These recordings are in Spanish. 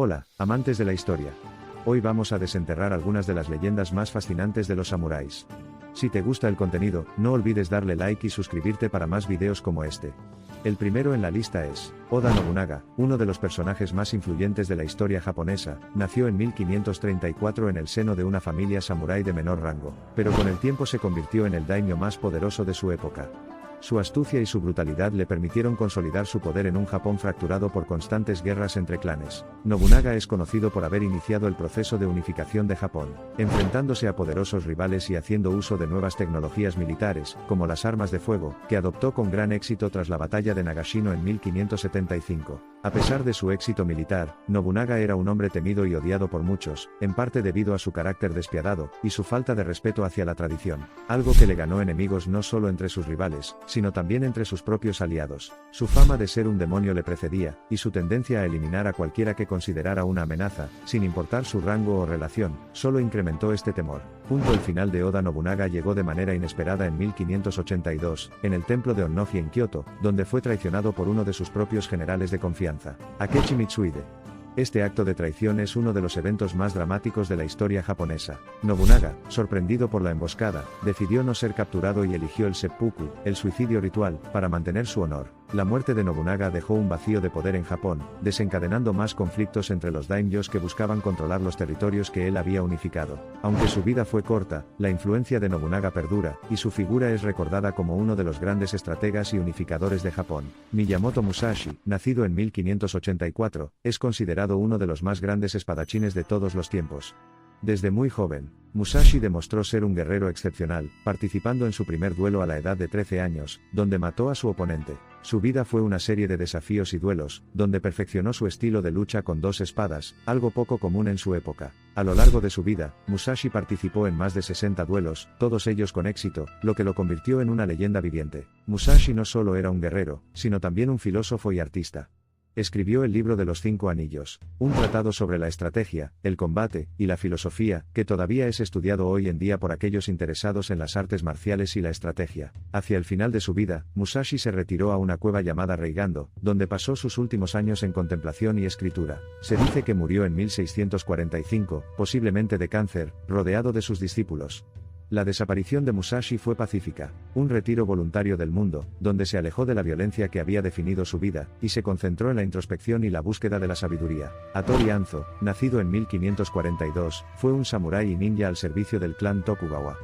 Hola, amantes de la historia. Hoy vamos a desenterrar algunas de las leyendas más fascinantes de los samuráis. Si te gusta el contenido, no olvides darle like y suscribirte para más videos como este. El primero en la lista es Oda Nobunaga, uno de los personajes más influyentes de la historia japonesa. Nació en 1534 en el seno de una familia samurái de menor rango, pero con el tiempo se convirtió en el daimyo más poderoso de su época. Su astucia y su brutalidad le permitieron consolidar su poder en un Japón fracturado por constantes guerras entre clanes. Nobunaga es conocido por haber iniciado el proceso de unificación de Japón, enfrentándose a poderosos rivales y haciendo uso de nuevas tecnologías militares, como las armas de fuego, que adoptó con gran éxito tras la batalla de Nagashino en 1575. A pesar de su éxito militar, Nobunaga era un hombre temido y odiado por muchos, en parte debido a su carácter despiadado, y su falta de respeto hacia la tradición, algo que le ganó enemigos no solo entre sus rivales, sino también entre sus propios aliados. Su fama de ser un demonio le precedía, y su tendencia a eliminar a cualquiera que considerara una amenaza, sin importar su rango o relación, solo incrementó este temor. El final de Oda Nobunaga llegó de manera inesperada en 1582, en el templo de Onnoji en Kioto, donde fue traicionado por uno de sus propios generales de confianza, Akechi Mitsuhide. Este acto de traición es uno de los eventos más dramáticos de la historia japonesa. Nobunaga, sorprendido por la emboscada, decidió no ser capturado y eligió el seppuku, el suicidio ritual, para mantener su honor. La muerte de Nobunaga dejó un vacío de poder en Japón, desencadenando más conflictos entre los daimyos que buscaban controlar los territorios que él había unificado. Aunque su vida fue corta, la influencia de Nobunaga perdura, y su figura es recordada como uno de los grandes estrategas y unificadores de Japón. Miyamoto Musashi, nacido en 1584, es considerado uno de los más grandes espadachines de todos los tiempos. Desde muy joven, Musashi demostró ser un guerrero excepcional, participando en su primer duelo a la edad de 13 años, donde mató a su oponente. Su vida fue una serie de desafíos y duelos, donde perfeccionó su estilo de lucha con dos espadas, algo poco común en su época. A lo largo de su vida, Musashi participó en más de 60 duelos, todos ellos con éxito, lo que lo convirtió en una leyenda viviente. Musashi no solo era un guerrero, sino también un filósofo y artista. Escribió el libro de los 5 anillos, un tratado sobre la estrategia, el combate, y la filosofía, que todavía es estudiado hoy en día por aquellos interesados en las artes marciales y la estrategia. Hacia el final de su vida, Musashi se retiró a una cueva llamada Reigando, donde pasó sus últimos años en contemplación y escritura. Se dice que murió en 1645, posiblemente de cáncer, rodeado de sus discípulos. La desaparición de Musashi fue pacífica, un retiro voluntario del mundo, donde se alejó de la violencia que había definido su vida, y se concentró en la introspección y la búsqueda de la sabiduría. Hattori Hanzo, nacido en 1542, fue un samurái y ninja al servicio del clan Tokugawa.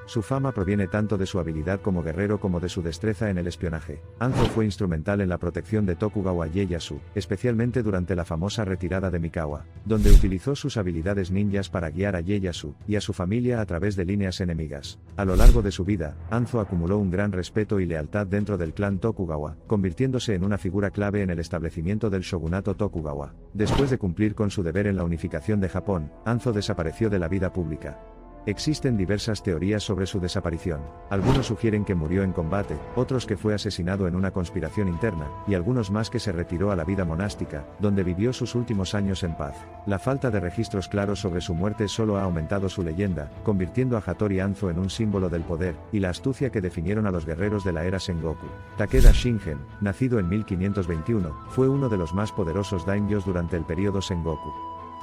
Su fama proviene tanto de su habilidad como guerrero como de su destreza en el espionaje. Hanzo fue instrumental en la protección de Tokugawa Ieyasu, especialmente durante la famosa retirada de Mikawa, donde utilizó sus habilidades ninjas para guiar a Ieyasu y a su familia a través de líneas enemigas. A lo largo de su vida, Hanzo acumuló un gran respeto y lealtad dentro del clan Tokugawa, convirtiéndose en una figura clave en el establecimiento del shogunato Tokugawa. Después de cumplir con su deber en la unificación de Japón, Hanzo desapareció de la vida pública. Existen diversas teorías sobre su desaparición. Algunos sugieren que murió en combate, otros que fue asesinado en una conspiración interna, y algunos más que se retiró a la vida monástica, donde vivió sus últimos años en paz. La falta de registros claros sobre su muerte solo ha aumentado su leyenda, convirtiendo a Hattori Hanzo en un símbolo del poder y la astucia que definieron a los guerreros de la era Sengoku. Takeda Shingen, nacido en 1521, fue uno de los más poderosos daimyos durante el período Sengoku.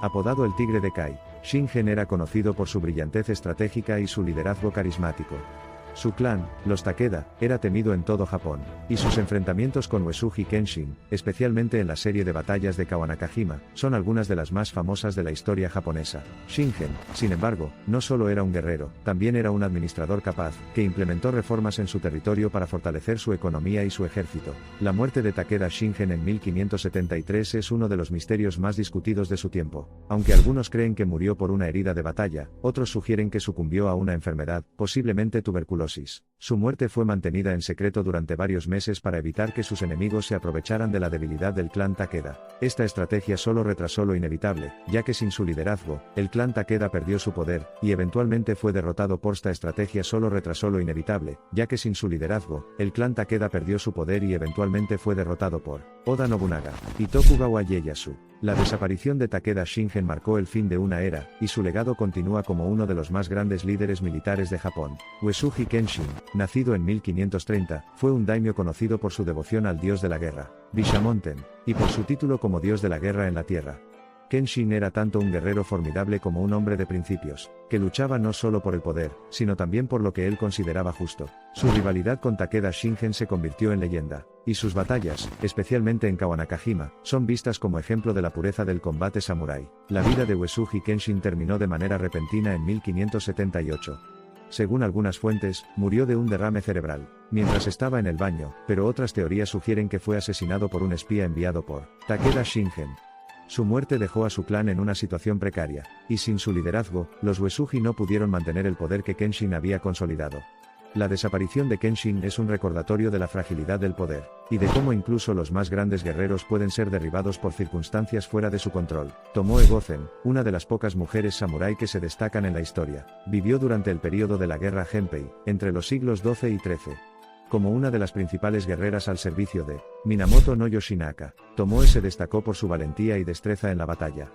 Apodado el Tigre de Kai, Shingen era conocido por su brillantez estratégica y su liderazgo carismático. Su clan, los Takeda, era temido en todo Japón, y sus enfrentamientos con Uesugi Kenshin, especialmente en la serie de batallas de Kawanakajima, son algunas de las más famosas de la historia japonesa. Shingen, sin embargo, no solo era un guerrero, también era un administrador capaz, que implementó reformas en su territorio para fortalecer su economía y su ejército. La muerte de Takeda Shingen en 1573 es uno de los misterios más discutidos de su tiempo. Aunque algunos creen que murió por una herida de batalla, otros sugieren que sucumbió a una enfermedad, posiblemente tuberculosis. Su muerte fue mantenida en secreto durante varios meses para evitar que sus enemigos se aprovecharan de la debilidad del clan Takeda. Esta estrategia solo retrasó lo inevitable, ya que sin su liderazgo, el clan Takeda perdió su poder, y eventualmente fue derrotado por esta estrategia solo retrasó lo inevitable, ya que sin su liderazgo, el clan Takeda perdió su poder y eventualmente fue derrotado por Oda Nobunaga y Tokugawa Ieyasu. La desaparición de Takeda Shingen marcó el fin de una era, y su legado continúa como uno de los más grandes líderes militares de Japón. Uesugi Kenshin, nacido en 1530, fue un daimyo conocido por su devoción al dios de la guerra, Bishamonten, y por su título como dios de la guerra en la tierra. Kenshin era tanto un guerrero formidable como un hombre de principios, que luchaba no solo por el poder, sino también por lo que él consideraba justo. Su rivalidad con Takeda Shingen se convirtió en leyenda, y sus batallas, especialmente en Kawanakajima, son vistas como ejemplo de la pureza del combate samurái. La vida de Uesugi Kenshin terminó de manera repentina en 1578. Según algunas fuentes, murió de un derrame cerebral, mientras estaba en el baño, pero otras teorías sugieren que fue asesinado por un espía enviado por Takeda Shingen. Su muerte dejó a su clan en una situación precaria, y sin su liderazgo, los Uesugi no pudieron mantener el poder que Kenshin había consolidado. La desaparición de Kenshin es un recordatorio de la fragilidad del poder, y de cómo incluso los más grandes guerreros pueden ser derribados por circunstancias fuera de su control. Tomoe Gozen, una de las pocas mujeres samurái que se destacan en la historia, vivió durante el período de la guerra Genpei, entre los siglos XII y XIII. Como una de las principales guerreras al servicio de Minamoto no Yoshinaka, Tomoe se destacó por su valentía y destreza en la batalla.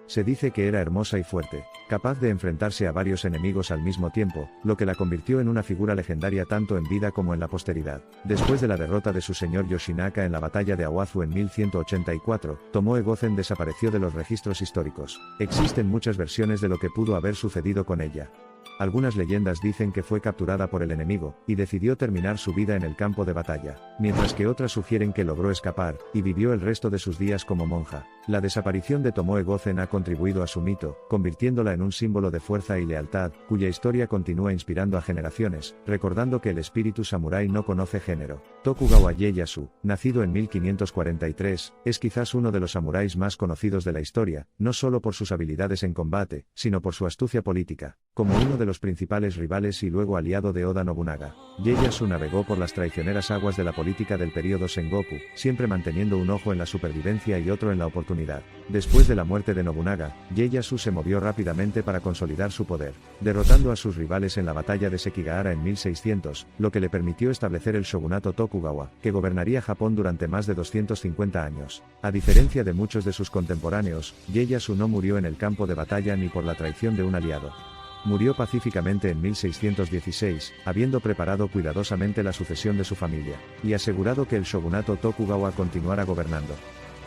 Se dice que era hermosa y fuerte, capaz de enfrentarse a varios enemigos al mismo tiempo, lo que la convirtió en una figura legendaria tanto en vida como en la posteridad. Después de la derrota de su señor Yoshinaka en la batalla de Awazu en 1184, Tomoe Gozen desapareció de los registros históricos. Existen muchas versiones de lo que pudo haber sucedido con ella. Algunas leyendas dicen que fue capturada por el enemigo, y decidió terminar su vida en el campo de batalla, mientras que otras sugieren que logró escapar, y vivió el resto de sus días como monja. La desaparición de Tomoe Gozen ha contribuido a su mito, convirtiéndola en un símbolo de fuerza y lealtad, cuya historia continúa inspirando a generaciones, recordando que el espíritu samurái no conoce género. Tokugawa Ieyasu, nacido en 1543, es quizás uno de los samuráis más conocidos de la historia, no solo por sus habilidades en combate, sino por su astucia política. Como uno de los principales rivales y luego aliado de Oda Nobunaga, Ieyasu navegó por las traicioneras aguas de la política del período Sengoku, siempre manteniendo un ojo en la supervivencia y otro en la oportunidad. Después de la muerte de Nobunaga, Ieyasu se movió rápidamente para consolidar su poder, derrotando a sus rivales en la batalla de Sekigahara en 1600, lo que le permitió establecer el shogunato Tokugawa, que gobernaría Japón durante más de 250 años. A diferencia de muchos de sus contemporáneos, Ieyasu no murió en el campo de batalla ni por la traición de un aliado. Murió pacíficamente en 1616, habiendo preparado cuidadosamente la sucesión de su familia, y asegurado que el shogunato Tokugawa continuara gobernando.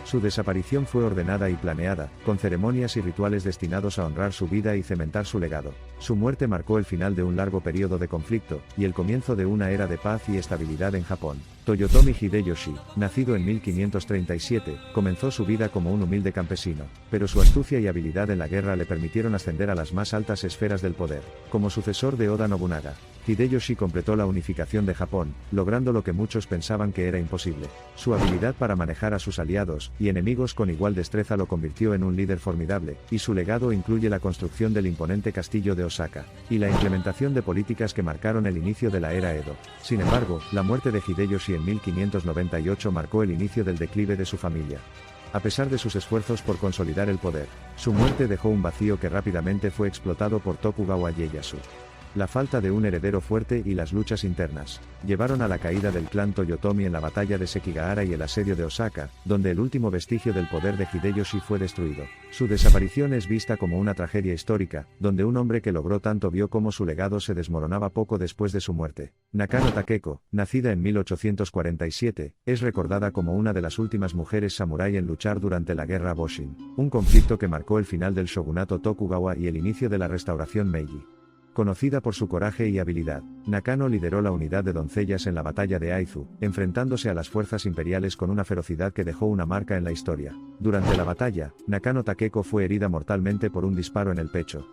Su desaparición fue ordenada y planeada, con ceremonias y rituales destinados a honrar su vida y cementar su legado. Su muerte marcó el final de un largo periodo de conflicto, y el comienzo de una era de paz y estabilidad en Japón. Toyotomi Hideyoshi, nacido en 1537, comenzó su vida como un humilde campesino, pero su astucia y habilidad en la guerra le permitieron ascender a las más altas esferas del poder. Como sucesor de Oda Nobunaga, Hideyoshi completó la unificación de Japón, logrando lo que muchos pensaban que era imposible. Su habilidad para manejar a sus aliados y enemigos con igual destreza lo convirtió en un líder formidable, y su legado incluye la construcción del imponente castillo de Osaka, y la implementación de políticas que marcaron el inicio de la era Edo. Sin embargo, la muerte de Hideyoshi en 1598 marcó el inicio del declive de su familia. A pesar de sus esfuerzos por consolidar el poder, su muerte dejó un vacío que rápidamente fue explotado por Tokugawa Ieyasu. La falta de un heredero fuerte y las luchas internas llevaron a la caída del clan Toyotomi en la batalla de Sekigahara y el asedio de Osaka, donde el último vestigio del poder de Hideyoshi fue destruido. Su desaparición es vista como una tragedia histórica, donde un hombre que logró tanto vio cómo su legado se desmoronaba poco después de su muerte. Nakano Takeko, nacida en 1847, es recordada como una de las últimas mujeres samurái en luchar durante la guerra Boshin, un conflicto que marcó el final del shogunato Tokugawa y el inicio de la restauración Meiji. Conocida por su coraje y habilidad, Nakano lideró la unidad de doncellas en la batalla de Aizu, enfrentándose a las fuerzas imperiales con una ferocidad que dejó una marca en la historia. Durante la batalla, Nakano Takeko fue herida mortalmente por un disparo en el pecho.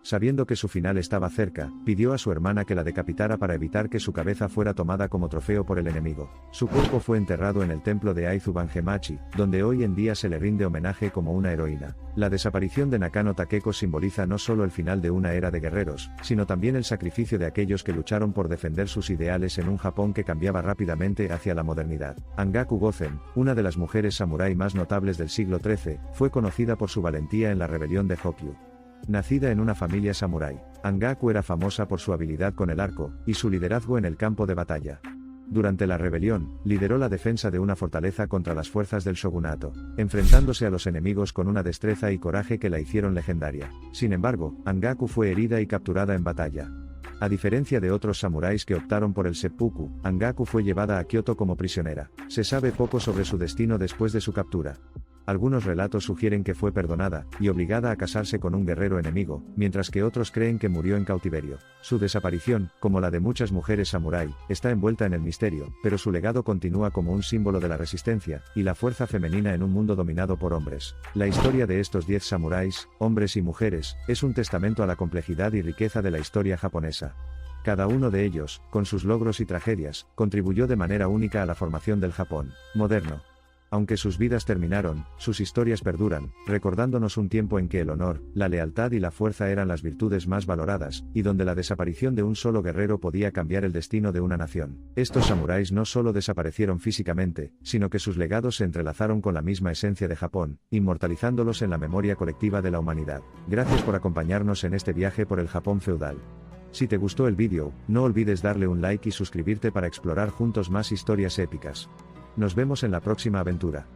Sabiendo que su final estaba cerca, pidió a su hermana que la decapitara para evitar que su cabeza fuera tomada como trofeo por el enemigo. Su cuerpo fue enterrado en el templo de Aizu Bangemachi, donde hoy en día se le rinde homenaje como una heroína. La desaparición de Nakano Takeko simboliza no solo el final de una era de guerreros, sino también el sacrificio de aquellos que lucharon por defender sus ideales en un Japón que cambiaba rápidamente hacia la modernidad. Angaku Gozen, una de las mujeres samurái más notables del siglo XIII, fue conocida por su valentía en la rebelión de Hokyu. Nacida en una familia samurái, Angaku era famosa por su habilidad con el arco, y su liderazgo en el campo de batalla. Durante la rebelión, lideró la defensa de una fortaleza contra las fuerzas del shogunato, enfrentándose a los enemigos con una destreza y coraje que la hicieron legendaria. Sin embargo, Angaku fue herida y capturada en batalla. A diferencia de otros samuráis que optaron por el seppuku, Angaku fue llevada a Kioto como prisionera. Se sabe poco sobre su destino después de su captura. Algunos relatos sugieren que fue perdonada y obligada a casarse con un guerrero enemigo, mientras que otros creen que murió en cautiverio. Su desaparición, como la de muchas mujeres samurái, está envuelta en el misterio, pero su legado continúa como un símbolo de la resistencia y la fuerza femenina en un mundo dominado por hombres. La historia de estos 10 samuráis, hombres y mujeres, es un testamento a la complejidad y riqueza de la historia japonesa. Cada uno de ellos, con sus logros y tragedias, contribuyó de manera única a la formación del Japón moderno. Aunque sus vidas terminaron, sus historias perduran, recordándonos un tiempo en que el honor, la lealtad y la fuerza eran las virtudes más valoradas, y donde la desaparición de un solo guerrero podía cambiar el destino de una nación. Estos samuráis no solo desaparecieron físicamente, sino que sus legados se entrelazaron con la misma esencia de Japón, inmortalizándolos en la memoria colectiva de la humanidad. Gracias por acompañarnos en este viaje por el Japón feudal. Si te gustó el vídeo, no olvides darle un like y suscribirte para explorar juntos más historias épicas. Nos vemos en la próxima aventura.